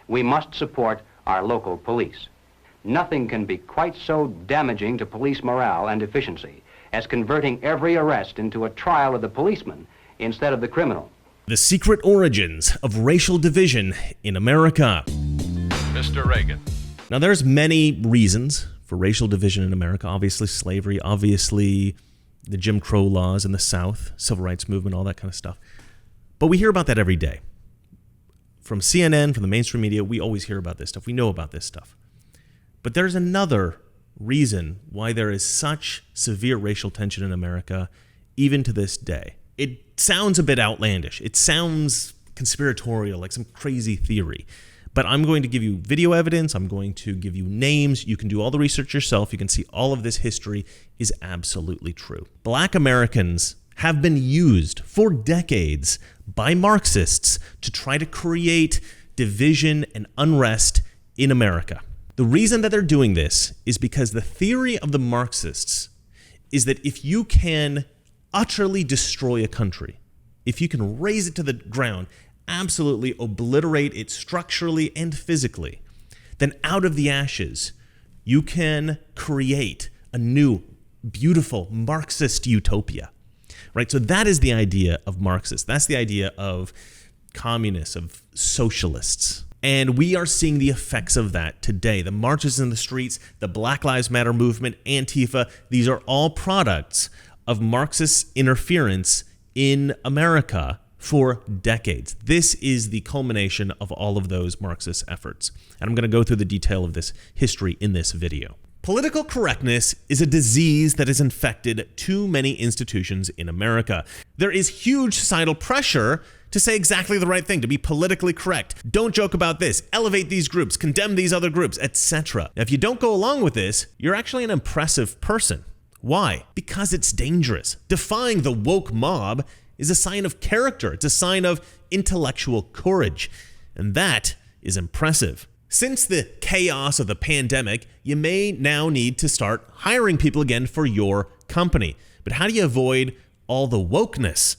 we must support our local police. Nothing can be quite so damaging to police morale and efficiency as converting every arrest into a trial of the policeman instead of the criminal. The secret origins of racial division in America. Mr. Reagan. Now, there's many reasons for racial division in America. Obviously, slavery, obviously, the Jim Crow laws in the South, civil rights movement, all that kind of stuff. But we hear about that every day. From CNN, from the mainstream media, we always hear about this stuff. We know about this stuff. But there's another reason why there is such severe racial tension in America, even to this day. It sounds a bit outlandish. It sounds conspiratorial, like some crazy theory. But I'm going to give you video evidence. I'm going to give you names. You can do all the research yourself. You can see all of this history is absolutely true. Black Americans have been used for decades by Marxists to try to create division and unrest in America. The reason that they're doing this is because the theory of the Marxists is that if you can utterly destroy a country, if you can raze it to the ground, absolutely obliterate it structurally and physically, then out of the ashes, you can create a new, beautiful Marxist utopia, right? So that is the idea of Marxists. That's the idea of communists, of socialists. And we are seeing the effects of that today. The marches in the streets, the Black Lives Matter movement, Antifa, these are all products of Marxist interference in America for decades. This is the culmination of all of those Marxist efforts. And I'm going to go through the detail of this history in this video. Political correctness is a disease that has infected too many institutions in America. There is huge societal pressure to say exactly the right thing, to be politically correct. Don't joke about this, elevate these groups, condemn these other groups, etc. Now, if you don't go along with this, you're actually an impressive person. Why? Because it's dangerous. Defying the woke mob is a sign of character. It's a sign of intellectual courage. And that is impressive. Since the chaos of the pandemic, you may now need to start hiring people again for your company. But how do you avoid all the wokeness?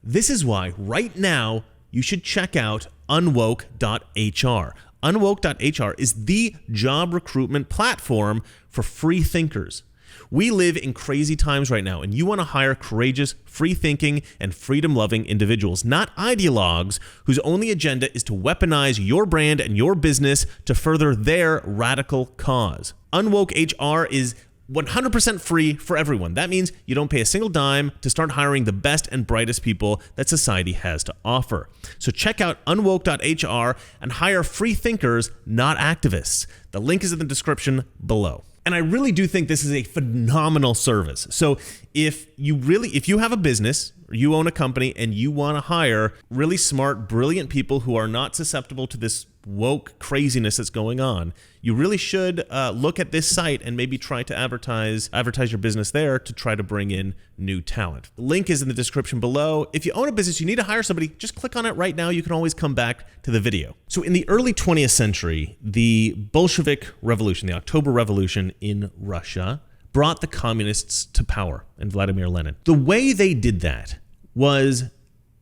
This is why right now you should check out unwoke.hr. Unwoke.hr is the job recruitment platform for free thinkers. We live in crazy times right now, and you want to hire courageous, free-thinking, and freedom-loving individuals, not ideologues whose only agenda is to weaponize your brand and your business to further their radical cause. Unwoke HR is 100% free for everyone. That means you don't pay a single dime to start hiring the best and brightest people that society has to offer. So check out unwoke.hr and hire free thinkers, not activists. The link is in the description below. And I really do think this is a phenomenal service. So if you have a business, or you own a company, and you want to hire really smart, brilliant people who are not susceptible to this woke craziness that's going on, you really should look at this site and maybe try to advertise your business there to try to bring in new talent. The link is in the description below. If you own a business, you need to hire somebody, just click on it right now. You can always come back to the video. So in the early 20th century, the Bolshevik Revolution, the October Revolution in Russia, brought the communists to power and Vladimir Lenin. The way they did that was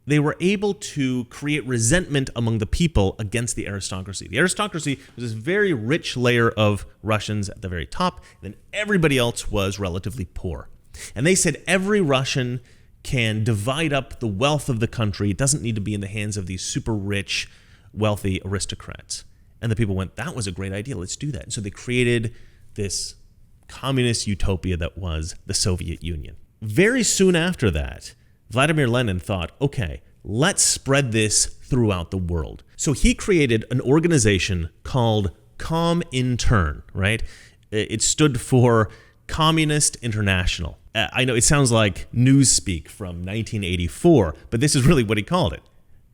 they were able to create resentment among the people against the aristocracy. The aristocracy was this very rich layer of Russians at the very top, and then everybody else was relatively poor. And they said every Russian can divide up the wealth of the country. It doesn't need to be in the hands of these super rich, wealthy aristocrats. And the people went, that was a great idea, let's do that. And so they created this communist utopia that was the Soviet Union. Very soon after that, Vladimir Lenin thought, okay, let's spread this throughout the world. So he created an organization called Comintern, right? It stood for Communist International. I know it sounds like newspeak from 1984, but this is really what he called it,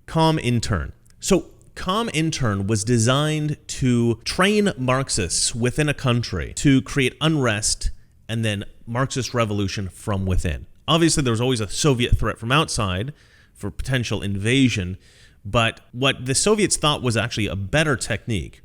Comintern. So Comintern was designed to train Marxists within a country to create unrest and then Marxist revolution from within. Obviously, there was always a Soviet threat from outside for potential invasion, but what the Soviets thought was actually a better technique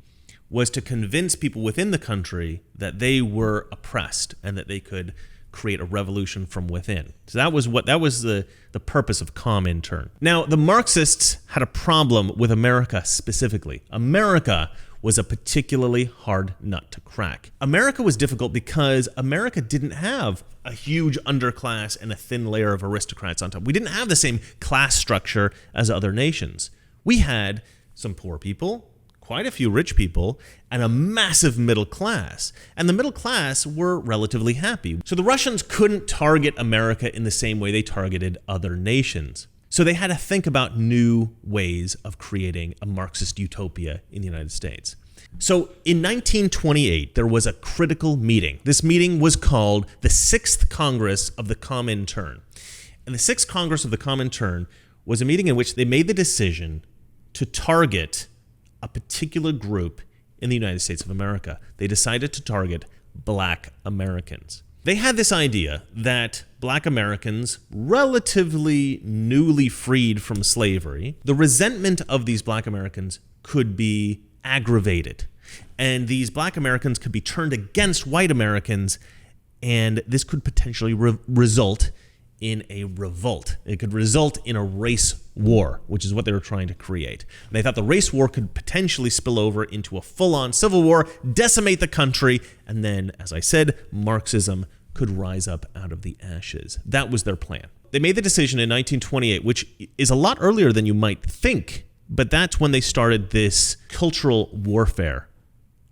was to convince people within the country that they were oppressed and that they could create a revolution from within. So that was the purpose of Comintern. Now, the Marxists had a problem with America specifically. America was a particularly hard nut to crack. America was difficult because America didn't have a huge underclass and a thin layer of aristocrats on top. We didn't have the same class structure as other nations. We had some poor people, quite a few rich people, and a massive middle class. And the middle class were relatively happy. So the Russians couldn't target America in the same way they targeted other nations. So they had to think about new ways of creating a Marxist utopia in the United States. So in 1928, there was a critical meeting. This meeting was called the 6th Congress of the Comintern. And the 6th Congress of the Comintern was a meeting in which they made the decision to target a particular group in the United States of America. They decided to target Black Americans. They had this idea that Black Americans, relatively newly freed from slavery, the resentment of these Black Americans could be aggravated. And these Black Americans could be turned against white Americans, and this could potentially result in a revolt. It could result in a race war, which is what they were trying to create. And they thought the race war could potentially spill over into a full-on civil war, decimate the country, and then, as I said, Marxism could rise up out of the ashes. That was their plan. They made the decision in 1928, which is a lot earlier than you might think, but that's when they started this cultural warfare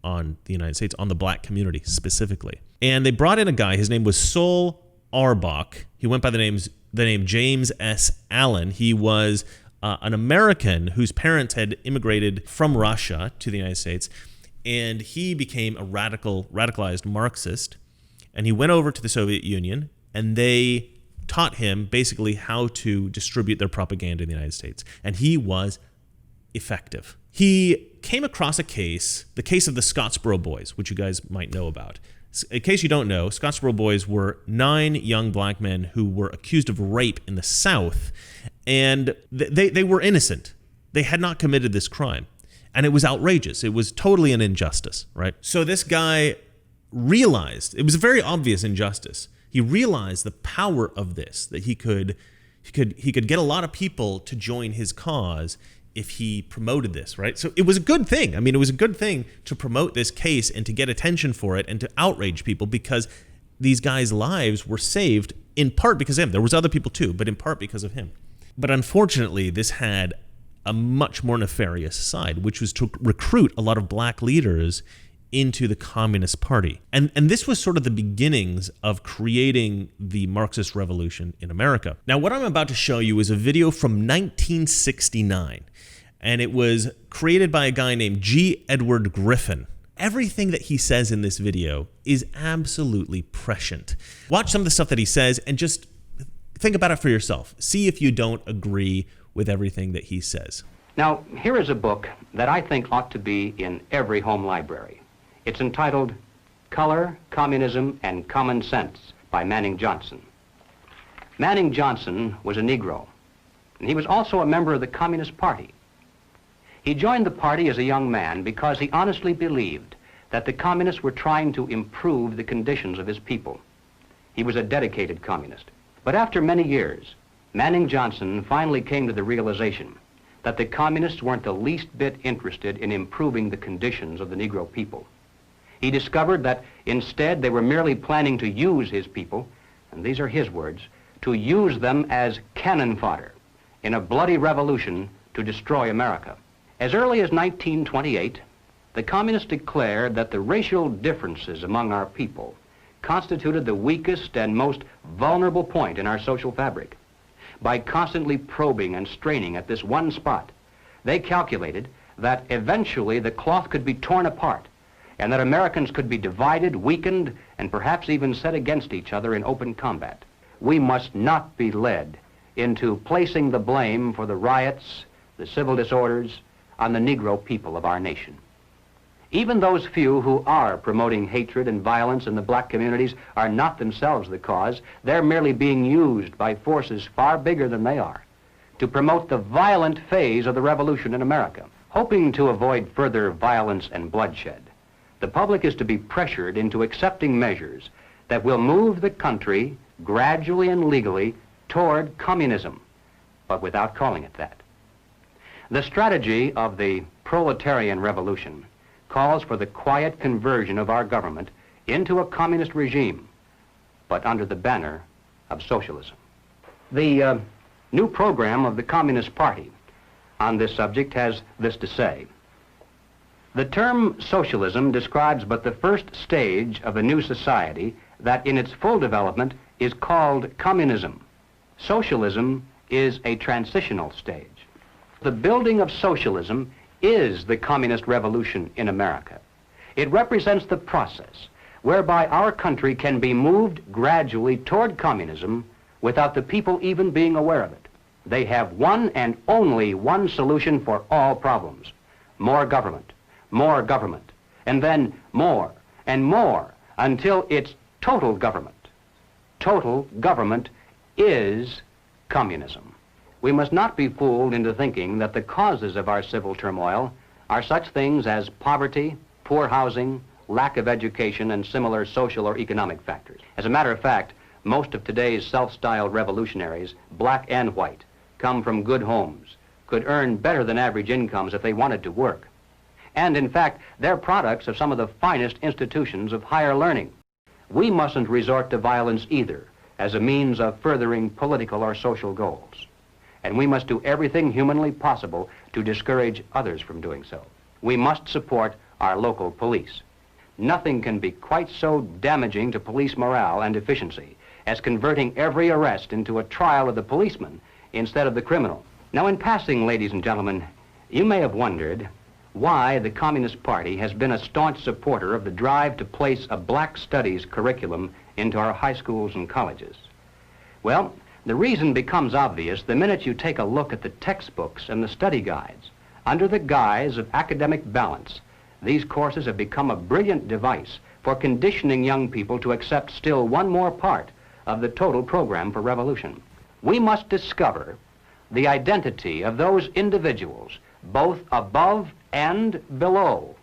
on the United States, on the Black community specifically. And they brought in a guy, his name was Sol Arbach. He went by the name James S. Allen. He was an American whose parents had immigrated from Russia to the United States, and he became a radicalized Marxist, and he went over to the Soviet Union, and they taught him basically how to distribute their propaganda in the United States, and he was effective. He came across the case of the Scottsboro Boys, which you guys might know about. In case you don't know, Scottsboro Boys were 9 young Black men who were accused of rape in the South, and they were innocent. They had not committed this crime, and it was outrageous. It was totally an injustice, right? So this guy realized, it was a very obvious injustice. He realized the power of this, that he could get a lot of people to join his cause if he promoted this, right? So it was a good thing. I mean, it was a good thing to promote this case and to get attention for it and to outrage people, because these guys' lives were saved in part because of him. There was other people too, but in part because of him. But unfortunately, this had a much more nefarious side, which was to recruit a lot of Black leaders into the Communist Party. And this was sort of the beginnings of creating the Marxist revolution in America. Now, what I'm about to show you is a video from 1969. And it was created by a guy named G. Edward Griffin. Everything that he says in this video is absolutely prescient. Watch some of the stuff that he says and just think about it for yourself. See if you don't agree with everything that he says. Now, here is a book that I think ought to be in every home library. It's entitled Color, Communism, and Common Sense by Manning Johnson. Manning Johnson was a Negro, and he was also a member of the Communist Party. He joined the party as a young man because he honestly believed that the communists were trying to improve the conditions of his people. He was a dedicated communist. But after many years, Manning Johnson finally came to the realization that the communists weren't the least bit interested in improving the conditions of the Negro people. He discovered that instead they were merely planning to use his people, and these are his words, to use them as cannon fodder in a bloody revolution to destroy America. As early as 1928, the communists declared that the racial differences among our people constituted the weakest and most vulnerable point in our social fabric. By constantly probing and straining at this one spot, they calculated that eventually the cloth could be torn apart and that Americans could be divided, weakened, and perhaps even set against each other in open combat. We must not be led into placing the blame for the riots, the civil disorders, on the Negro people of our nation. Even those few who are promoting hatred and violence in the Black communities are not themselves the cause. They're merely being used by forces far bigger than they are to promote the violent phase of the revolution in America. Hoping to avoid further violence and bloodshed, the public is to be pressured into accepting measures that will move the country gradually and legally toward communism, but without calling it that. The strategy of the proletarian revolution calls for the quiet conversion of our government into a communist regime, but under the banner of socialism. The new program of the Communist Party on this subject has this to say. The term socialism describes but the first stage of a new society that in its full development is called communism. Socialism is a transitional stage. The building of socialism is the communist revolution in America. It represents the process whereby our country can be moved gradually toward communism without the people even being aware of it. They have one and only one solution for all problems: more government, and then more and more until it's total government. Total government is communism. We must not be fooled into thinking that the causes of our civil turmoil are such things as poverty, poor housing, lack of education, and similar social or economic factors. As a matter of fact, most of today's self-styled revolutionaries, black and white, come from good homes, could earn better than average incomes if they wanted to work. And in fact, they're products of some of the finest institutions of higher learning. We mustn't resort to violence either as a means of furthering political or social goals. And we must do everything humanly possible to discourage others from doing so. We must support our local police. Nothing can be quite so damaging to police morale and efficiency as converting every arrest into a trial of the policeman instead of the criminal. Now, in passing, ladies and gentlemen, you may have wondered why the Communist Party has been a staunch supporter of the drive to place a black studies curriculum into our high schools and colleges. Well, the reason becomes obvious the minute you take a look at the textbooks and the study guides. Under the guise of academic balance, these courses have become a brilliant device for conditioning young people to accept still one more part of the total program for revolution. We must discover the identity of those individuals, both above and below,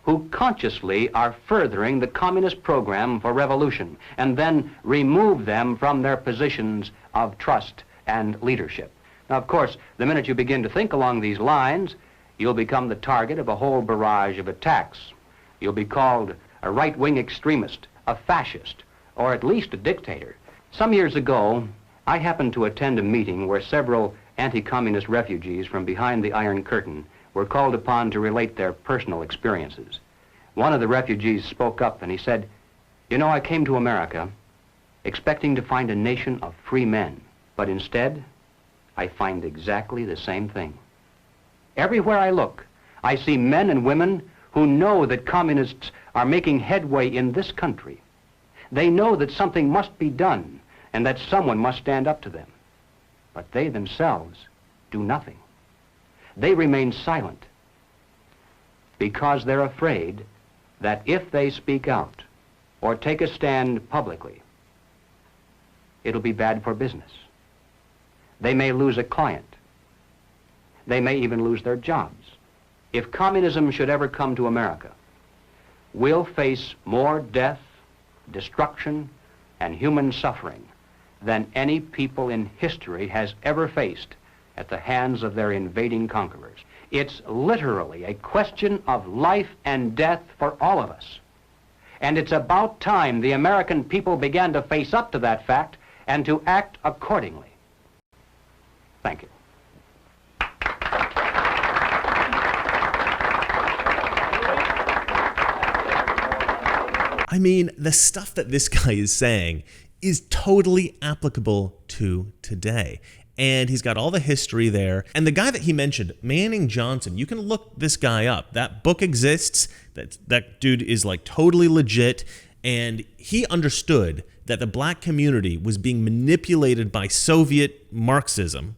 who consciously are furthering the communist program for revolution, and then remove them from their positions of trust and leadership. Now, of course, the minute you begin to think along these lines, you'll become the target of a whole barrage of attacks. You'll be called a right-wing extremist, a fascist, or at least a dictator. Some years ago, I happened to attend a meeting where several anti-communist refugees from behind the Iron Curtain were called upon to relate their personal experiences. One of the refugees spoke up and he said, "You know, I came to America expecting to find a nation of free men, but instead, I find exactly the same thing. Everywhere I look, I see men and women who know that communists are making headway in this country. They know that something must be done and that someone must stand up to them. But they themselves do nothing. They remain silent because they're afraid that if they speak out or take a stand publicly, it'll be bad for business. They may lose a client. They may even lose their jobs. If communism should ever come to America, we'll face more death, destruction, and human suffering than any people in history has ever faced at the hands of their invading conquerors. It's literally a question of life and death for all of us. And it's about time the American people began to face up to that fact and to act accordingly. Thank you. I mean, the stuff that this guy is saying is totally applicable to today. And he's got all the history there. And the guy that he mentioned, Manning Johnson, you can look this guy up. That book exists. That dude is like totally legit. And he understood that the black community was being manipulated by Soviet Marxism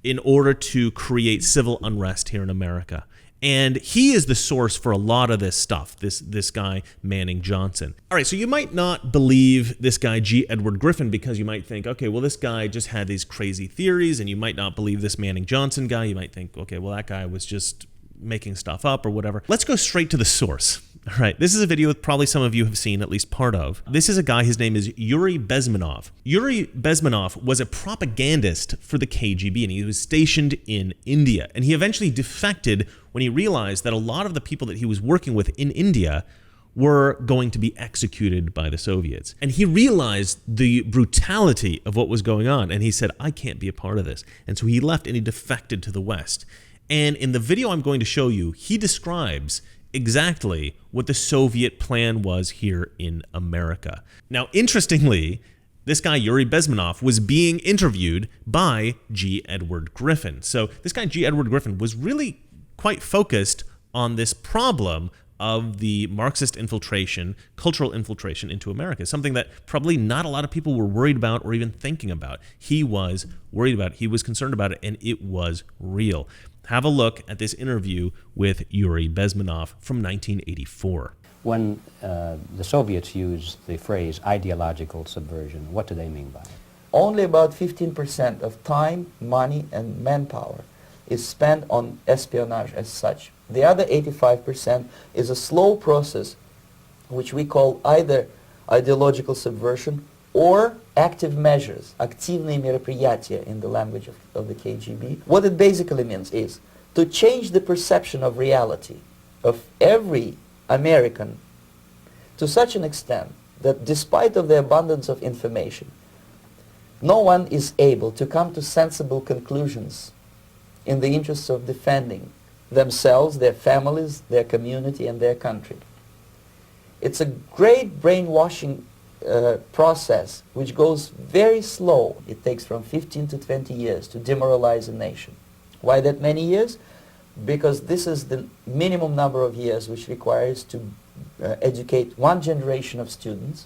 in order to create civil unrest here in America. And he is the source for a lot of this stuff, this guy, Manning Johnson. All right, so you might not believe this guy, G. Edward Griffin, because you might think, okay, well, this guy just had these crazy theories, and you might not believe this Manning Johnson guy. You might think, okay, well, that guy was just making stuff up or whatever. Let's go straight to the source. All right, this is a video that probably some of you have seen at least part of. This is a guy, his name is Yuri Bezmenov. Yuri Bezmenov was a propagandist for the KGB, and he was stationed in India. And he eventually defected when he realized that a lot of the people that he was working with in India were going to be executed by the Soviets. And he realized the brutality of what was going on, and he said, I can't be a part of this. And so he left and he defected to the West. And in the video I'm going to show you, he describes exactly what the Soviet plan was here in America. Now, interestingly, this guy, Yuri Bezmenov, was being interviewed by G. Edward Griffin. So this guy, G. Edward Griffin, was really quite focused on this problem of the Marxist infiltration, cultural infiltration into America, something that probably not a lot of people were worried about or even thinking about. He was worried about it, he was concerned about it, and it was real. Have a look at this interview with Yuri Bezmenov from 1984. When the Soviets use the phrase ideological subversion, what do they mean by it? Only about 15% of time, money, and manpower is spent on espionage as such. The other 85% is a slow process which we call either ideological subversion or active measures, активные мероприятия in the language of the KGB. What it basically means is to change the perception of reality of every American to such an extent that despite of the abundance of information, no one is able to come to sensible conclusions in the interests of defending themselves, their families, their community, and their country. It's a great brainwashing process which goes very slow. It takes from 15 to 20 years to demoralize a nation. Why that many years? Because this is the minimum number of years which requires to educate one generation of students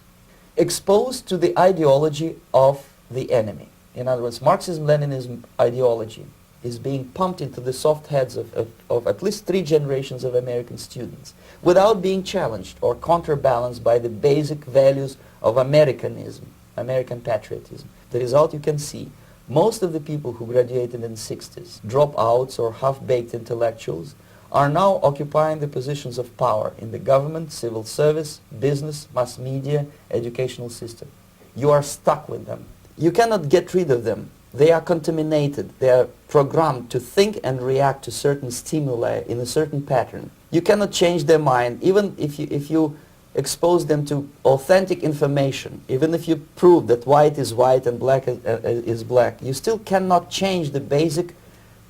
exposed to the ideology of the enemy. In other words, Marxism-Leninism ideology is being pumped into the soft heads of at least 3 generations of American students without being challenged or counterbalanced by the basic values of Americanism, American patriotism. The result you can see, most of the people who graduated in the 60s, dropouts or half-baked intellectuals, are now occupying the positions of power in the government, civil service, business, mass media, educational system. You are stuck with them. You cannot get rid of them. They are contaminated. They are programmed to think and react to certain stimuli in a certain pattern. You cannot change their mind, even if you expose them to authentic information, even if you prove that white is white and black is black. You still cannot change the basic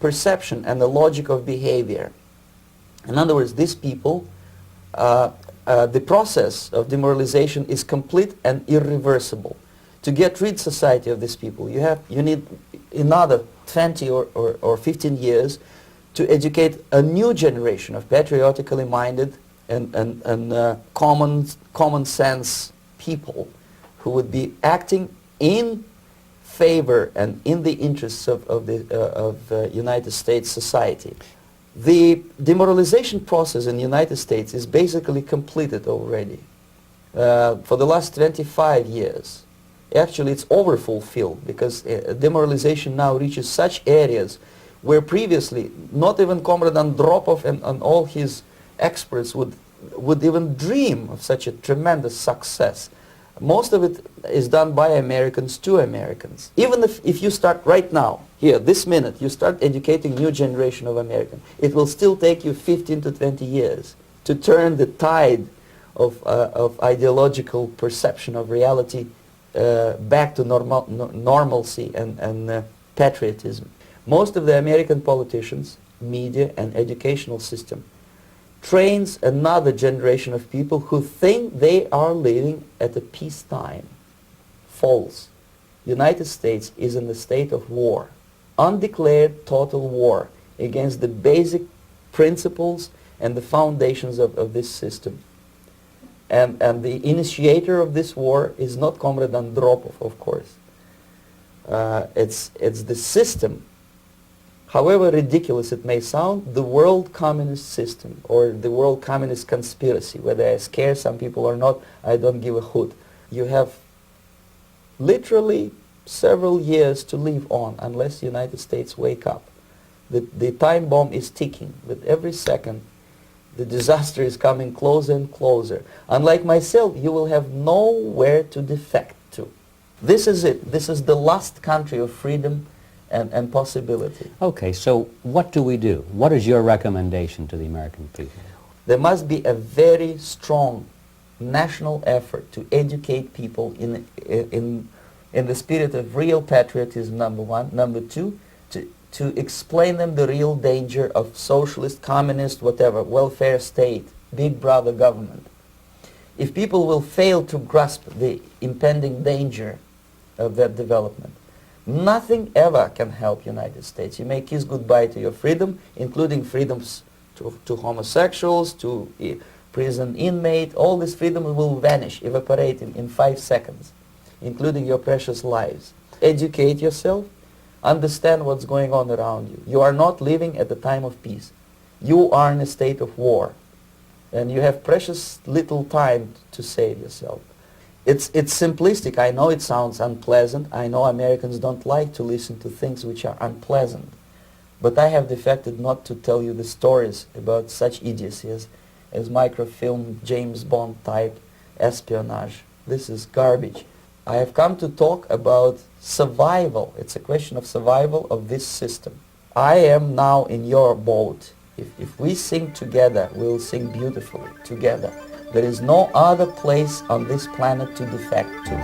perception and the logic of behavior. In other words, these people, the process of demoralization is complete and irreversible. To get rid society of these people, you need another 20 or 15 years to educate a new generation of patriotically minded and common sense people who would be acting in favor and in the interests of the United States society. The demoralization process in the United States is basically completed already. For the last 25 years. Actually, it's overfulfilled because demoralization now reaches such areas where previously not even Comrade Andropov and all his experts would even dream of such a tremendous success. Most of it is done by Americans to Americans. Even if you start right now, here, this minute, you start educating new generation of Americans, it will still take you 15 to 20 years to turn the tide of ideological perception of reality back to normalcy and patriotism. Most of the American politicians, media, and educational system trains another generation of people who think they are living at a peacetime. False. United States is in a state of war, undeclared total war against the basic principles and the foundations of this system. And the initiator of this war is not Comrade Andropov, of course. It's the system. However ridiculous it may sound, the world communist system or the world communist conspiracy, whether I scare some people or not, I don't give a hoot. You have literally several years to live on unless the United States wake up. The time bomb is ticking. With every second, The disaster is coming closer and closer. Unlike myself, you will have nowhere to defect to. This is it. This is the last country of freedom and possibility. Okay, so what do we do? What is your recommendation to the American people? There must be a very strong national effort to educate people in the spirit of real patriotism, number one. Number two, to explain them the real danger of socialist, communist, whatever, welfare state, big brother government. If people will fail to grasp the impending danger of that development, nothing ever can help United States. You may kiss goodbye to your freedom, including freedoms to homosexuals, to prison inmate. All this freedom will vanish, evaporate in 5 seconds, including your precious lives. Educate yourself. Understand what's going on around you. You are not living at the time of peace. You are in a state of war. And you have precious little time to save yourself. It's simplistic. I know it sounds unpleasant. I know Americans don't like to listen to things which are unpleasant. But I have defected not to tell you the stories about such idiocy as microfilm, James Bond type espionage. This is garbage. I have come to talk about survival. It's a question of survival of this system. I am now in your boat. If we sing together, we'll sing beautifully together. There is no other place on this planet to defect to.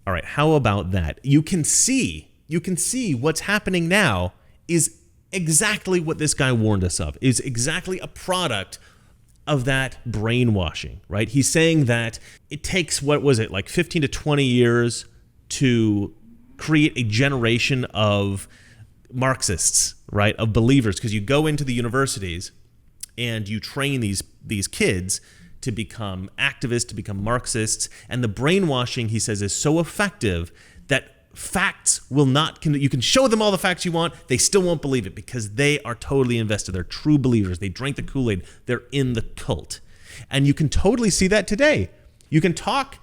All right, how about that? You can see what's happening now is exactly what this guy warned us of, is exactly a product of that brainwashing, right? He's saying that it takes, what was it, like 15 to 20 years to create a generation of Marxists, right, of believers, because you go into the universities and you train these kids to become activists, to become Marxists, and the brainwashing, he says, is so effective that facts will not, you can show them all the facts you want, they still won't believe it because they are totally invested. They're true believers. They drank the Kool-Aid. They're in the cult. And you can totally see that today. You can talk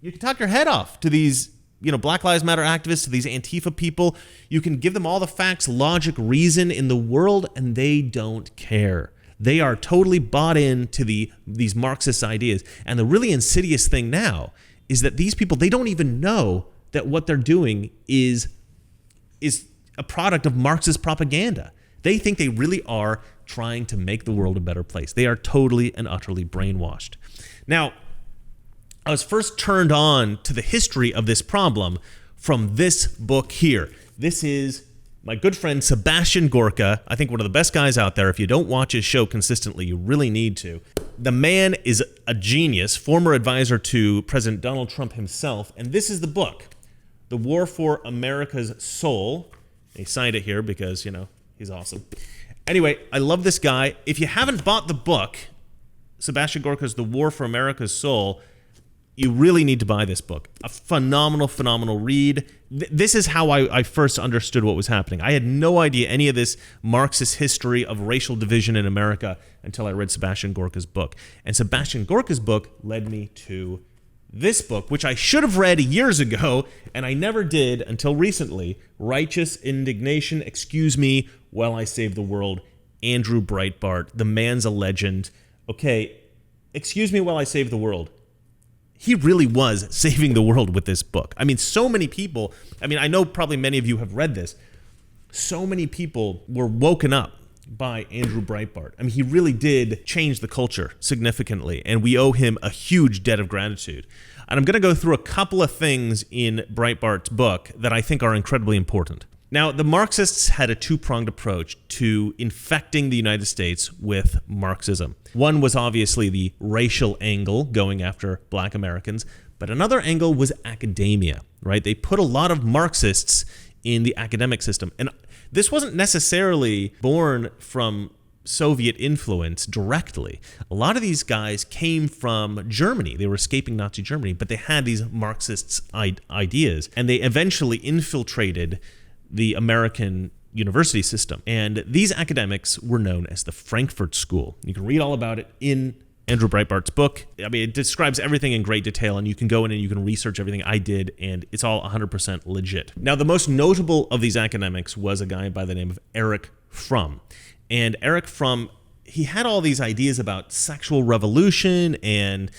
your head off to these, Black Lives Matter activists, to these Antifa people. You can give them all the facts, logic, reason in the world, and they don't care. They are totally bought into these Marxist ideas. And the really insidious thing now is that these people, they don't even know that what they're doing is a product of Marxist propaganda. They think they really are trying to make the world a better place. They are totally and utterly brainwashed. Now, I was first turned on to the history of this problem from this book here. This is my good friend Sebastian Gorka, I think one of the best guys out there. If you don't watch his show consistently, you really need to. The man is a genius, former advisor to President Donald Trump himself, and this is the book, The War for America's Soul. He signed it here because, he's awesome. Anyway, I love this guy. If you haven't bought the book, Sebastian Gorka's The War for America's Soul, you really need to buy this book. A phenomenal, phenomenal read. This is how I first understood what was happening. I had no idea any of this Marxist history of racial division in America until I read Sebastian Gorka's book. And Sebastian Gorka's book led me to this book, which I should have read years ago, and I never did until recently. Righteous Indignation, Excuse Me While I Save the World. Andrew Breitbart. The man's a legend. Okay, excuse me while I save the world. He really was saving the world with this book. I mean, so many people, I know probably many of you have read this. So many people were woken up by Andrew Breitbart. He really did change the culture significantly, and we owe him a huge debt of gratitude. And I'm going to go through a couple of things in Breitbart's book that I think are incredibly important. Now, the Marxists had a two-pronged approach to infecting the United States with Marxism. One was obviously the racial angle, going after black Americans, but another angle was academia, right? They put a lot of Marxists in the academic system. And this wasn't necessarily born from Soviet influence directly. A lot of these guys came from Germany. They were escaping Nazi Germany, but they had these Marxist ideas, and they eventually infiltrated the American university system. And these academics were known as the Frankfurt School. You can read all about it in Andrew Breitbart's book. It describes everything in great detail, and you can go in and you can research everything I did, and it's all 100% legit. Now, the most notable of these academics was a guy by the name of Erich Fromm. And Erich Fromm he had all these ideas about sexual revolution and,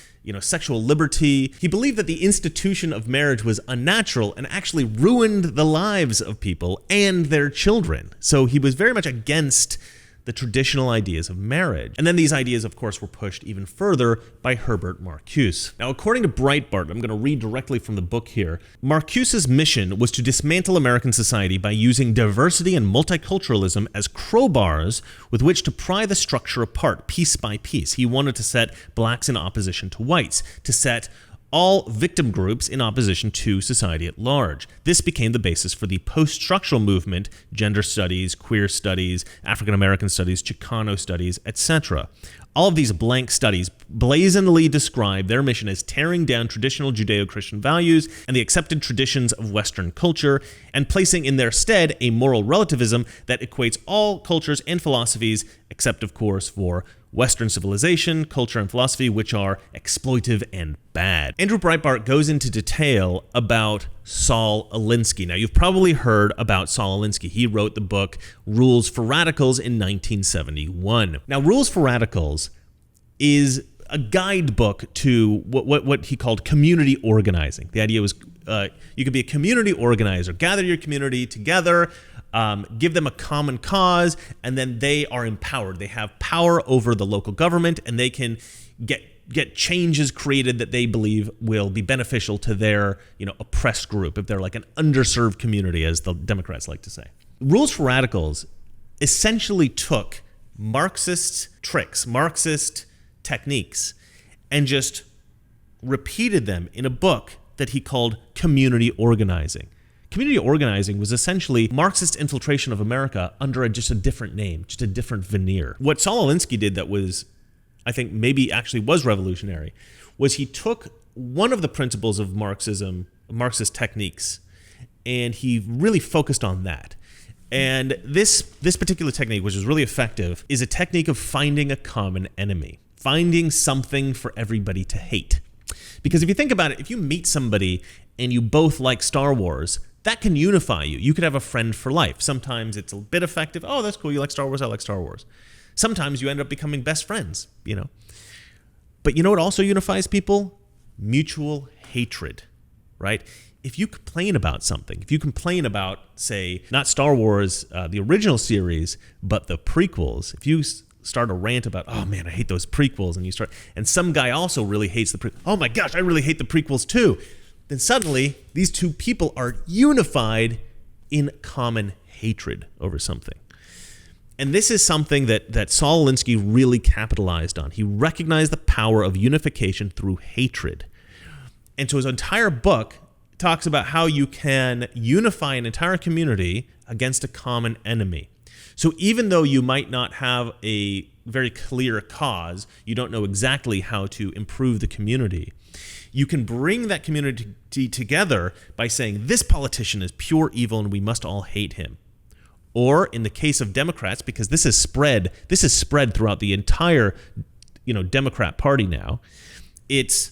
sexual liberty. He believed that the institution of marriage was unnatural and actually ruined the lives of people and their children. So he was very much against the traditional ideas of marriage. And then these ideas, of course, were pushed even further by Herbert Marcuse. Now, according to Breitbart, I'm going to read directly from the book here, Marcuse's mission was to dismantle American society by using diversity and multiculturalism as crowbars with which to pry the structure apart piece by piece. He wanted to set blacks in opposition to whites, to set all victim groups in opposition to society at large. This became the basis for the post-structural movement, gender studies, queer studies, African American studies, Chicano studies, etc. All of these blank studies blazonly describe their mission as tearing down traditional Judeo-Christian values and the accepted traditions of Western culture and placing in their stead a moral relativism that equates all cultures and philosophies, except, of course, for Western civilization, culture, and philosophy, which are exploitive and bad. Andrew Breitbart goes into detail about Saul Alinsky. Now, you've probably heard about Saul Alinsky. He wrote the book Rules for Radicals in 1971. Now, Rules for Radicals is a guidebook to what he called community organizing. The idea was you could be a community organizer, gather your community together, give them a common cause, and then they are empowered. They have power over the local government, and they can get changes created that they believe will be beneficial to their oppressed group, if they're like an underserved community, as the Democrats like to say. Rules for Radicals essentially took Marxist tricks, Marxist techniques, and just repeated them in a book that he called Community Organizing. Community organizing was essentially Marxist infiltration of America under just a different name, just a different veneer. What Saul Alinsky did that was, I think, maybe actually was revolutionary, was he took one of the principles of Marxism, Marxist techniques, and he really focused on that. And this particular technique, which is really effective, is a technique of finding a common enemy, finding something for everybody to hate. Because if you think about it, if you meet somebody and you both like Star Wars, that can unify you. You could have a friend for life. Sometimes it's a bit effective. Oh, that's cool. You like Star Wars. I like Star Wars. Sometimes you end up becoming best friends, But you know what also unifies people? Mutual hatred, right? If you complain about something, if you complain about, say, not Star Wars, the original series, but the prequels, if you start a rant about, oh man, I hate those prequels, and some guy also really hates the prequels. Oh my gosh, I really hate the prequels too. Then suddenly, these two people are unified in common hatred over something. And this is something that Saul Alinsky really capitalized on. He recognized the power of unification through hatred. And so his entire book talks about how you can unify an entire community against a common enemy. So even though you might not have a very clear cause, you don't know exactly how to improve the community, you can bring that community together by saying this politician is pure evil and we must all hate him. Or in the case of Democrats, because this is spread throughout the entire Democrat Party now, it's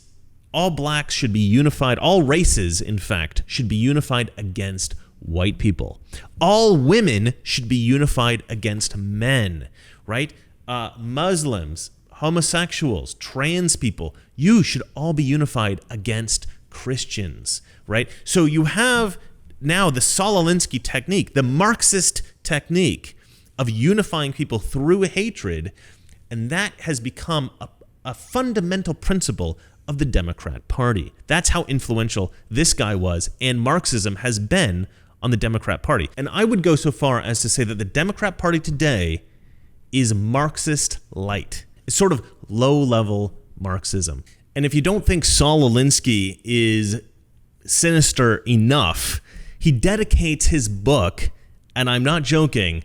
all blacks should be unified, all races, in fact, should be unified against white people. All women should be unified against men, right? Muslims, homosexuals, trans people, you should all be unified against Christians, right? So you have now the Saul Alinsky technique, the Marxist technique of unifying people through hatred, and that has become a fundamental principle of the Democrat Party. That's how influential this guy was, and Marxism has been on the Democrat Party. And I would go so far as to say that the Democrat Party today is Marxist light. It's sort of low-level Marxism. And if you don't think Saul Alinsky is sinister enough, he dedicates his book, and I'm not joking,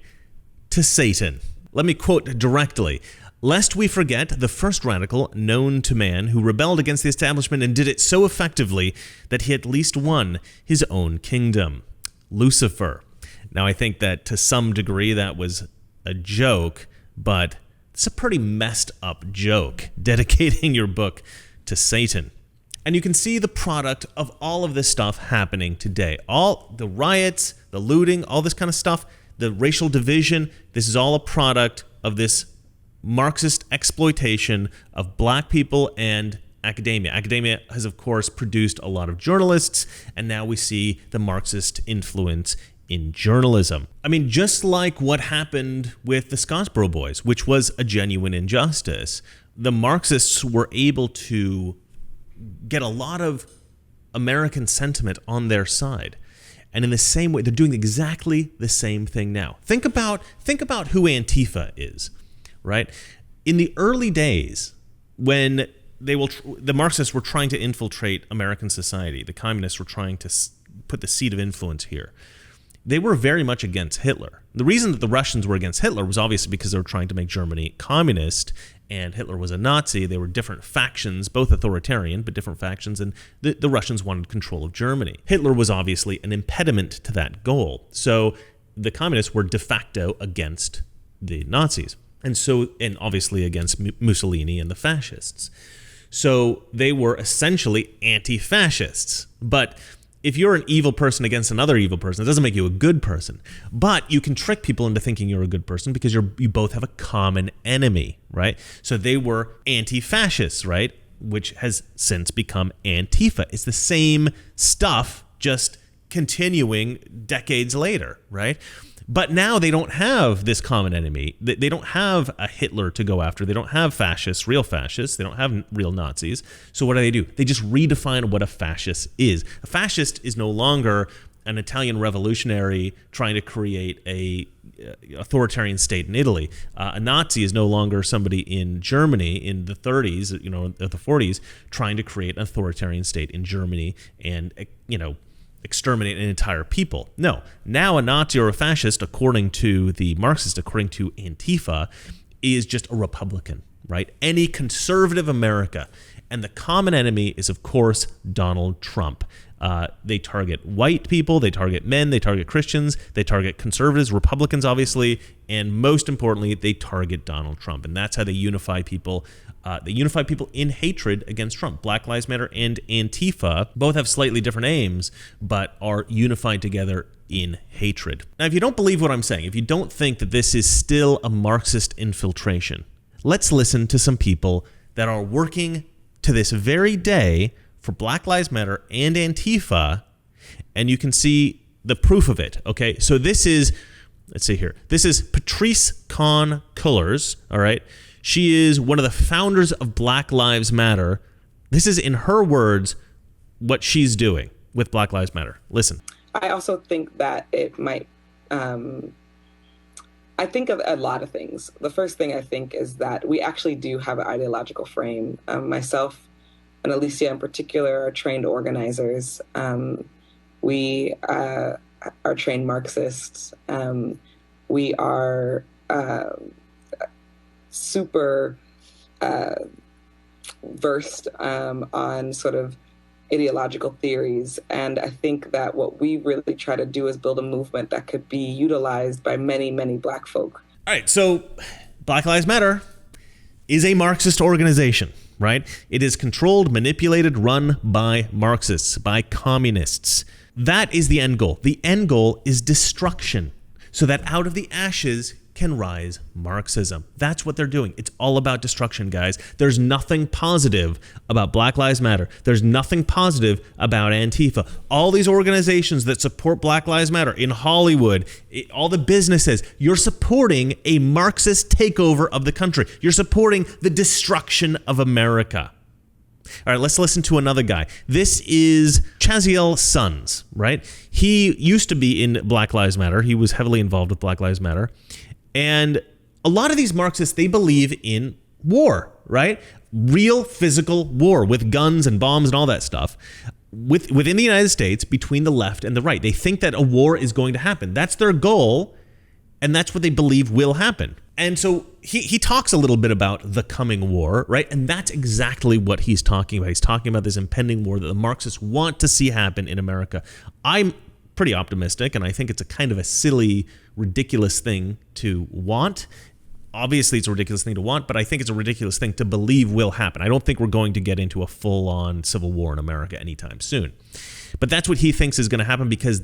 to Satan. Let me quote directly. "Lest we forget the first radical known to man who rebelled against the establishment and did it so effectively that he at least won his own kingdom. Lucifer." Now, I think that to some degree that was a joke, but it's a pretty messed up joke, dedicating your book to Satan. And you can see the product of all of this stuff happening today. All the riots, the looting, all this kind of stuff, the racial division, this is all a product of this Marxist exploitation of black people and academia. Academia has, of course, produced a lot of journalists, and now we see the Marxist influence in journalism. I mean, just like what happened with the Scottsboro Boys, which was a genuine injustice, the Marxists were able to get a lot of American sentiment on their side. And in the same way, they're doing exactly the same thing now. Think about who Antifa is, right? In the early days, when the Marxists were trying to infiltrate American society, the communists were trying to put the seat of influence here, they were very much against Hitler. The reason that the Russians were against Hitler was obviously because they were trying to make Germany communist, and Hitler was a Nazi. They were different factions, both authoritarian, but different factions, and the Russians wanted control of Germany. Hitler was obviously an impediment to that goal. So the communists were de facto against the Nazis, and obviously against Mussolini and the fascists. So they were essentially anti-fascists. But if you're an evil person against another evil person, it doesn't make you a good person. But you can trick people into thinking you're a good person because you both have a common enemy, right? So they were anti-fascists, right? Which has since become Antifa. It's the same stuff, just continuing decades later, right? But now they don't have this common enemy. They don't have a Hitler to go after. They don't have fascists, real fascists. They don't have real Nazis. So what do? They just redefine what a fascist is. A fascist is no longer an Italian revolutionary trying to create a authoritarian state in Italy. A Nazi is no longer somebody in Germany in the 30s, the 40s, trying to create an authoritarian state in Germany and, exterminate an entire people. No, now a Nazi or a fascist, according to the Marxists, according to Antifa, is just a Republican, right? Any conservative America. And the common enemy is, of course, Donald Trump. They target white people, they target men, they target Christians, they target conservatives, Republicans, obviously, and most importantly, they target Donald Trump. And that's how they unify people. They unify people in hatred against Trump. Black Lives Matter and Antifa both have slightly different aims, but are unified together in hatred. Now, if you don't believe what I'm saying, if you don't think that this is still a Marxist infiltration, let's listen to some people that are working to this very day for Black Lives Matter and Antifa, and you can see the proof of it, okay? So this is, let's see here. This is Patrice Kahn-Kullers, all right? She is one of the founders of Black Lives Matter. This is, in her words, what she's doing with Black Lives Matter. Listen. I also think that it might, I think of a lot of things. The first thing I think is that we actually do have an ideological frame. Myself and Alicia in particular are trained organizers. We are trained Marxists. We are super versed on sort of ideological theories. And I think that what we really try to do is build a movement that could be utilized by many, many Black folk. All right, so Black Lives Matter is a Marxist organization, right? It is controlled, manipulated, run by Marxists, by communists. That is the end goal. The end goal is destruction, so that out of the ashes can rise Marxism. That's what they're doing. It's all about destruction, guys. There's nothing positive about Black Lives Matter. There's nothing positive about Antifa. All these organizations that support Black Lives Matter in Hollywood, all the businesses, you're supporting a Marxist takeover of the country. You're supporting the destruction of America. All right, let's listen to another guy. This is Chaziel Sons, right? He used to be in Black Lives Matter. He was heavily involved with Black Lives Matter. And a lot of these Marxists, they believe in war, right? Real physical war with guns and bombs and all that stuff within the United States between the left and the right. They think that a war is going to happen. That's their goal, and that's what they believe will happen. And so he talks a little bit about the coming war, right? And that's exactly what he's talking about. He's talking about this impending war that the Marxists want to see happen in America. I'm pretty optimistic, and I think it's a kind of a silly, ridiculous thing to want. Obviously, it's a ridiculous thing to want, but I think it's a ridiculous thing to believe will happen. I don't think we're going to get into a full-on civil war in America anytime soon. But that's what he thinks is going to happen because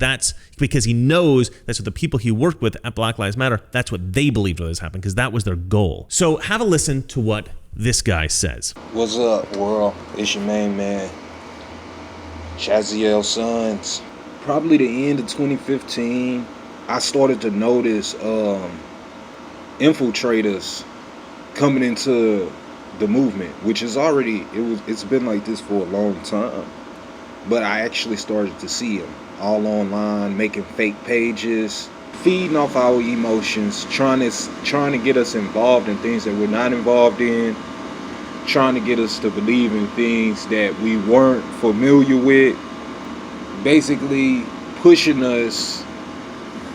he knows that's what the people he worked with at Black Lives Matter, that's what they believed was happening because that was their goal. So have a listen to what this guy says. What's up, world? It's your main man, Chaziel Sons. Probably the end of 2015, I started to notice infiltrators coming into the movement, which is already, it's been like this for a long time. But I actually started to see them all online, making fake pages, feeding off our emotions, trying to get us involved in things that we're not involved in, trying to get us to believe in things that we weren't familiar with, basically pushing us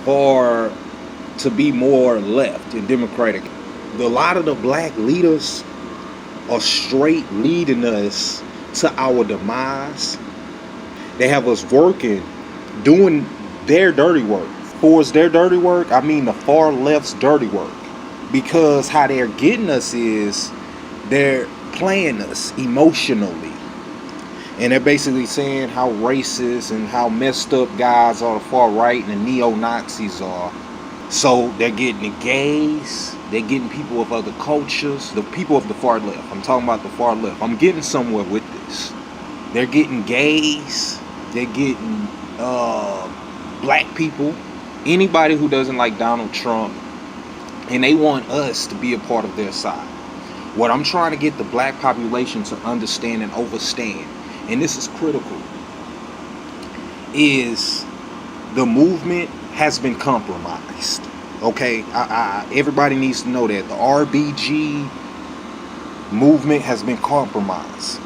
to be more left and democratic. A lot of the black leaders are straight leading us to our demise. They have us working, doing their dirty work. For their dirty work, I mean the far left's dirty work. Because how they're getting us is they're playing us emotionally. And they're basically saying how racist and how messed up guys are the far right and the neo-Nazis are. So they're getting the gays, they're getting people of other cultures, the people of the far left. I'm talking about the far left. I'm getting somewhere with this. They're getting gays, they're getting black people, anybody who doesn't like Donald Trump, and they want us to be a part of their side. What I'm trying to get the black population to understand and understand, and this is critical, is the movement has been compromised. Okay, everybody needs to know that the RBG movement has been compromised.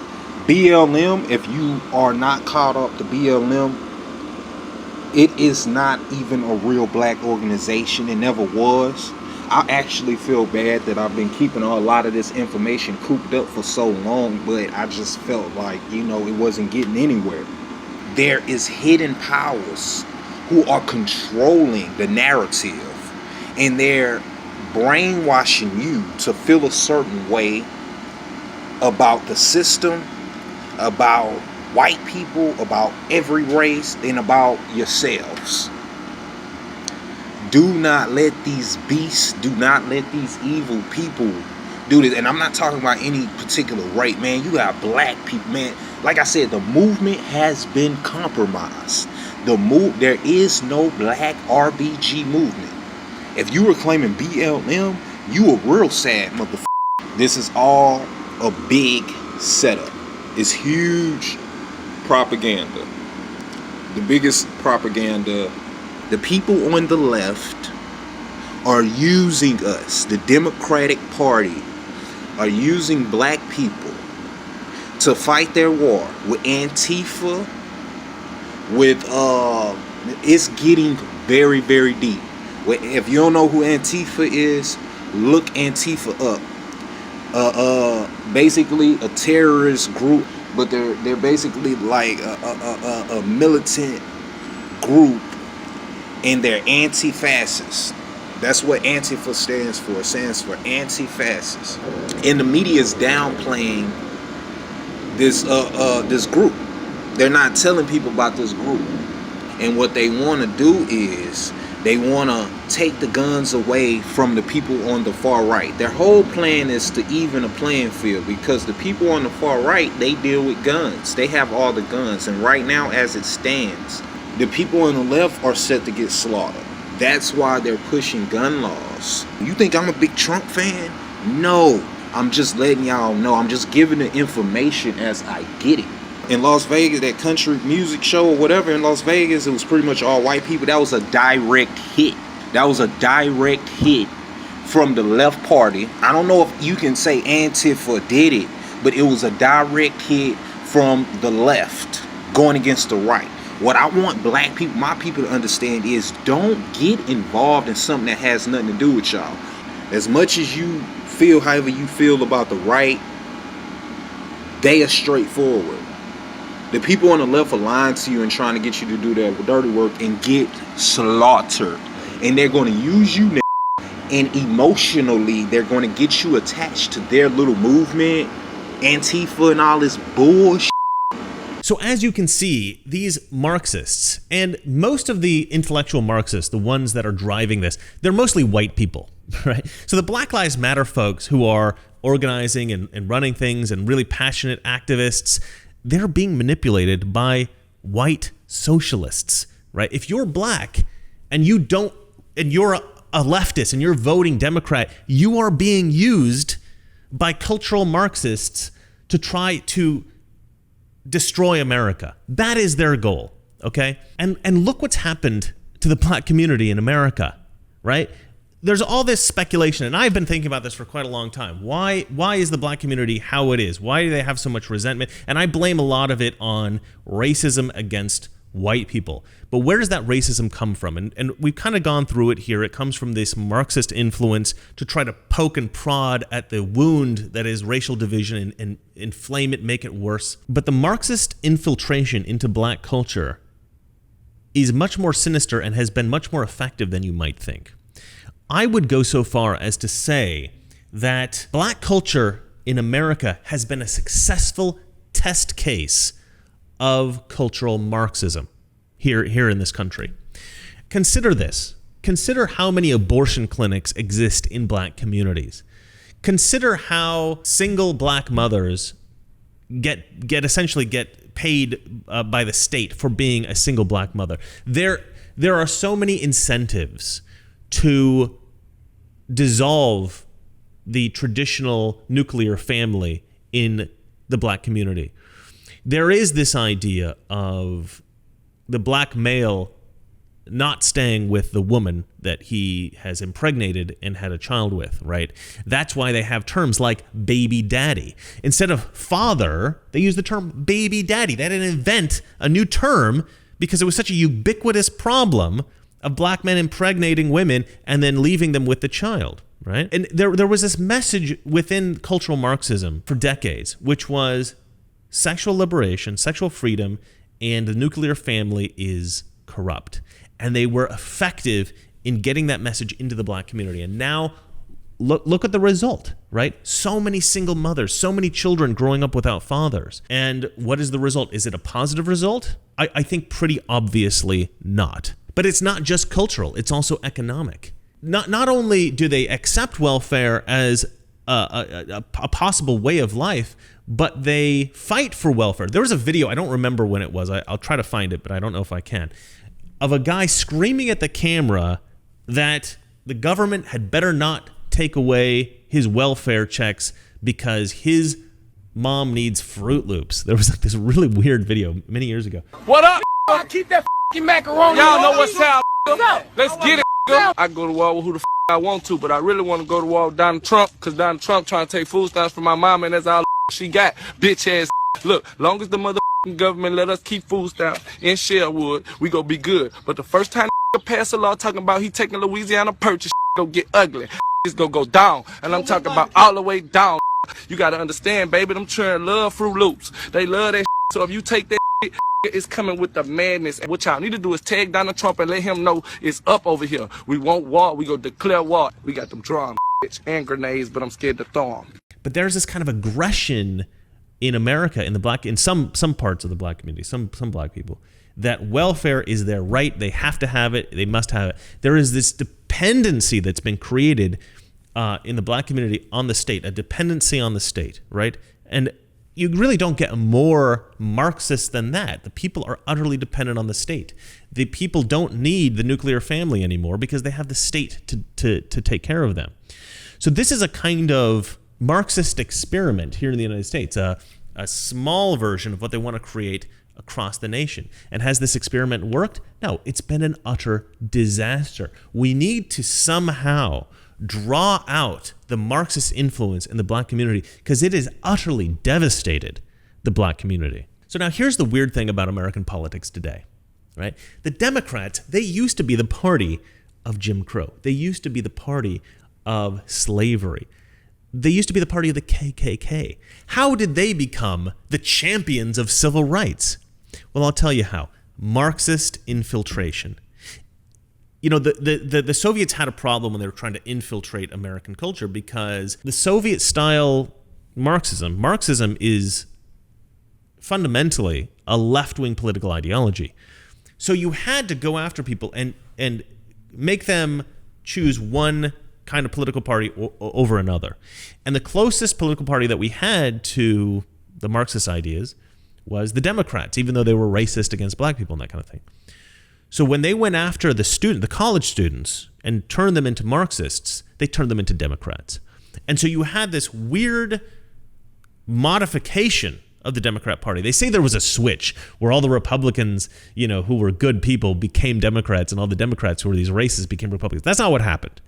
BLM, if you are not caught up to BLM, it is not even a real black organization. It never was. I actually feel bad that I've been keeping a lot of this information cooped up for so long, but I just felt like, it wasn't getting anywhere. There is hidden powers who are controlling the narrative, and they're brainwashing you to feel a certain way about the system, about white people, about every race, and about yourselves. Do not let these beasts, do not let these evil people do this. And I'm not talking about any particular race, man. You got black people, man. Like I said, the movement has been compromised. There is no black RBG movement. If you were claiming BLM, you a real sad motherfucker. This is all a big setup. It's huge propaganda. The biggest propaganda. The people on the left are using us. The Democratic Party are using black people to fight their war with Antifa, with it's getting very, very deep. If you don't know who Antifa is, look Antifa up. Basically a terrorist group, but they're basically like a militant group, and they're anti-fascist. That's what Antifa stands for. It stands for anti-fascist. And the media is downplaying this group. They're not telling people about this group. And what they want to do is they want to take the guns away from the people on the far right. Their whole plan is to even a playing field, because the people on the far right, they deal with guns. They have all the guns. And right now, as it stands, the people on the left are set to get slaughtered. That's why they're pushing gun laws. You think I'm a big Trump fan? No. I'm just letting y'all know. I'm just giving the information as I get it. In Las Vegas, that country music show or whatever in Las Vegas, it was pretty much all white people. That was a direct hit. That was a direct hit from the left party. I don't know if you can say Antifa did it, but it was a direct hit from the left going against the right. What I want black people, my people, to understand is don't get involved in something that has nothing to do with y'all. As much as you feel however you feel about the right, they are straightforward. The people on the left are lying to you and trying to get you to do their dirty work and get slaughtered. And they're going to use you, and emotionally they're going to get you attached to their little movement, Antifa and all this bullshit. So as you can see, these Marxists, and most of the intellectual Marxists, the ones that are driving this, they're mostly white people, right? So the Black Lives Matter folks who are organizing and running things and really passionate activists, they're being manipulated by white socialists, right? If you're black and you're a leftist and you're voting Democrat, you are being used by cultural Marxists to try to destroy America. That is their goal, okay? And look what's happened to the black community in America, right? There's all this speculation, and I've been thinking about this for quite a long time. Why is the black community how it is? Why do they have so much resentment? And I blame a lot of it on racism against white people. But where does that racism come from? And we've kind of gone through it here. It comes from this Marxist influence to try to poke and prod at the wound that is racial division and inflame it, make it worse. But the Marxist infiltration into black culture is much more sinister and has been much more effective than you might think. I would go so far as to say that black culture in America has been a successful test case of cultural Marxism here in this country. Consider this. Consider how many abortion clinics exist in black communities. Consider how single black mothers essentially get paid by the state for being a single black mother. There are so many incentives to dissolve the traditional nuclear family in the black community. There is this idea of the black male not staying with the woman that he has impregnated and had a child with, right? That's why they have terms like baby daddy. Instead of father, they use the term baby daddy. They didn't invent a new term because it was such a ubiquitous problem of black men impregnating women and then leaving them with the child, right? And there was this message within cultural Marxism for decades, which was sexual liberation, sexual freedom, and the nuclear family is corrupt. And they were effective in getting that message into the black community. And now look at the result, right? So many single mothers, so many children growing up without fathers. And what is the result? Is it a positive result? I think pretty obviously not. But it's not just cultural, it's also economic. Not only do they accept welfare as a possible way of life, but they fight for welfare. There was a video, I don't remember when it was, I'll try to find it, but I don't know if I can, of a guy screaming at the camera that the government had better not take away his welfare checks because his mom needs Fruit Loops. There was like this really weird video many years ago. What up? Keep that macaroni. Y'all know what's up. Let's get it. I go to war with who the I want to, but I really want to go to war with Donald Trump because Donald Trump trying to take food stamps from my mom, and that's all she got. Bitch ass. Look, long as the government let us keep food stamps in Sherwood, we gonna be good. But the first time pass a law talking about he taking Louisiana Purchase, gonna get ugly. It's gonna go down, and I'm talking about all the way down. You gotta understand, baby, them children love Fruit Loops. They love that. So if you take that, it's coming with the madness. What y'all need to do is tag Donald Trump and let him know it's up over here. We won't war. We gonna declare war. We got them drums and grenades, but I'm scared to throw them. But there's this kind of aggression in America, in some parts of the black community, some black people, that welfare is their right. They have to have it. They must have it. There is this dependency that's been created in the black community on the state, a dependency on the state, right? And you really don't get more Marxist than that. The people are utterly dependent on the state. The people don't need the nuclear family anymore because they have the state to take care of them. So this is a kind of Marxist experiment here in the United States, a small version of what they want to create across the nation. And has this experiment worked? No, it's been an utter disaster. We need to somehow draw out the Marxist influence in the black community because it has utterly devastated the black community. So now here's the weird thing about American politics today, right? The Democrats, they used to be the party of Jim Crow. They used to be the party of slavery. They used to be the party of the KKK. How did they become the champions of civil rights? Well, I'll tell you how. Marxist infiltration. You know, the Soviets had a problem when they were trying to infiltrate American culture because the Soviet-style Marxism is fundamentally a left-wing political ideology. So you had to go after people and make them choose one kind of political party over another. And the closest political party that we had to the Marxist ideas was the Democrats, even though they were racist against black people and that kind of thing. So when they went after the college students and turned them into Marxists, they turned them into Democrats. And so you had this weird modification of the Democrat Party. They say there was a switch where all the Republicans, who were good people became Democrats, and all the Democrats who were these racists became Republicans. That's not what happened.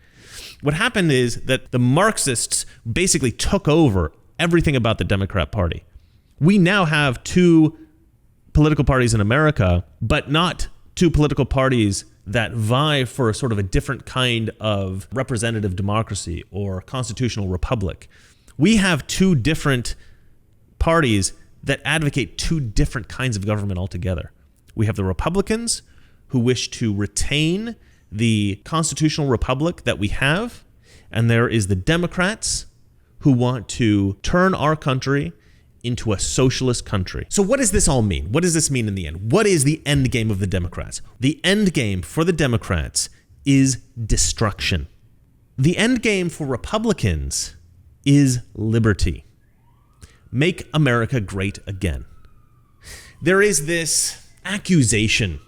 What happened is that the Marxists basically took over everything about the Democrat Party. We now have two political parties in America, but not two political parties that vie for a sort of a different kind of representative democracy or constitutional republic. We have two different parties that advocate two different kinds of government altogether. We have the Republicans, who wish to retain the constitutional republic that we have, and there is the Democrats, who want to turn our country into a socialist country. So what does this all mean? What does this mean in the end? What is the end game of the Democrats? The end game for the Democrats is destruction. The end game for Republicans is liberty. Make America great again. There is this accusation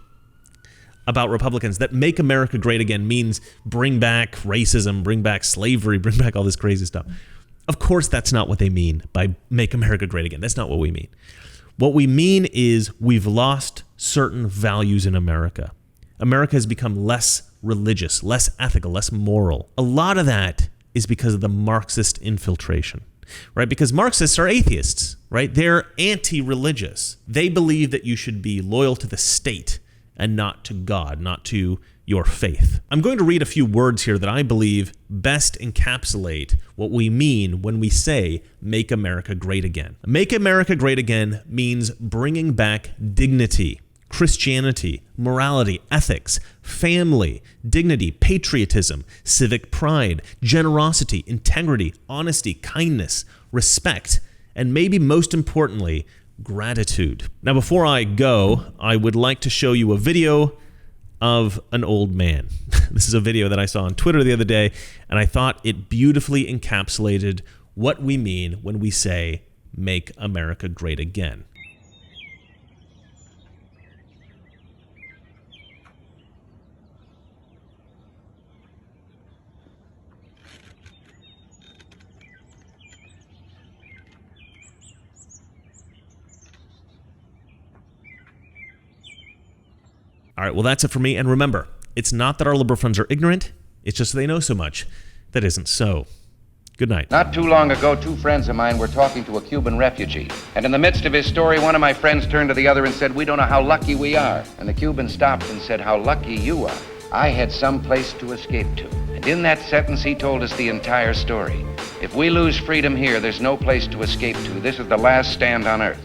about Republicans that make America great again means bring back racism, bring back slavery, bring back all this crazy stuff. Of course, that's not what they mean by make America great again. That's not what we mean. What we mean is we've lost certain values in America. America has become less religious, less ethical, less moral. A lot of that is because of the Marxist infiltration, right? Because Marxists are atheists, right? They're anti-religious. They believe that you should be loyal to the state and not to God, not to your faith. I'm going to read a few words here that I believe best encapsulate what we mean when we say make America great again. Make America great again means bringing back dignity, Christianity, morality, ethics, family, dignity, patriotism, civic pride, generosity, integrity, honesty, kindness, respect, and maybe most importantly, gratitude. Now, before I go, I would like to show you a video of an old man. This is a video that I saw on Twitter the other day, and I thought it beautifully encapsulated what we mean when we say, make America great again. All right, well, that's it for me. And remember, it's not that our liberal friends are ignorant. It's just they know so much that isn't so. Good night. Not too long ago, two friends of mine were talking to a Cuban refugee. And in the midst of his story, one of my friends turned to the other and said, "We don't know how lucky we are." And the Cuban stopped and said, "How lucky you are. I had some place to escape to." And in that sentence, he told us the entire story. If we lose freedom here, there's no place to escape to. This is the last stand on earth.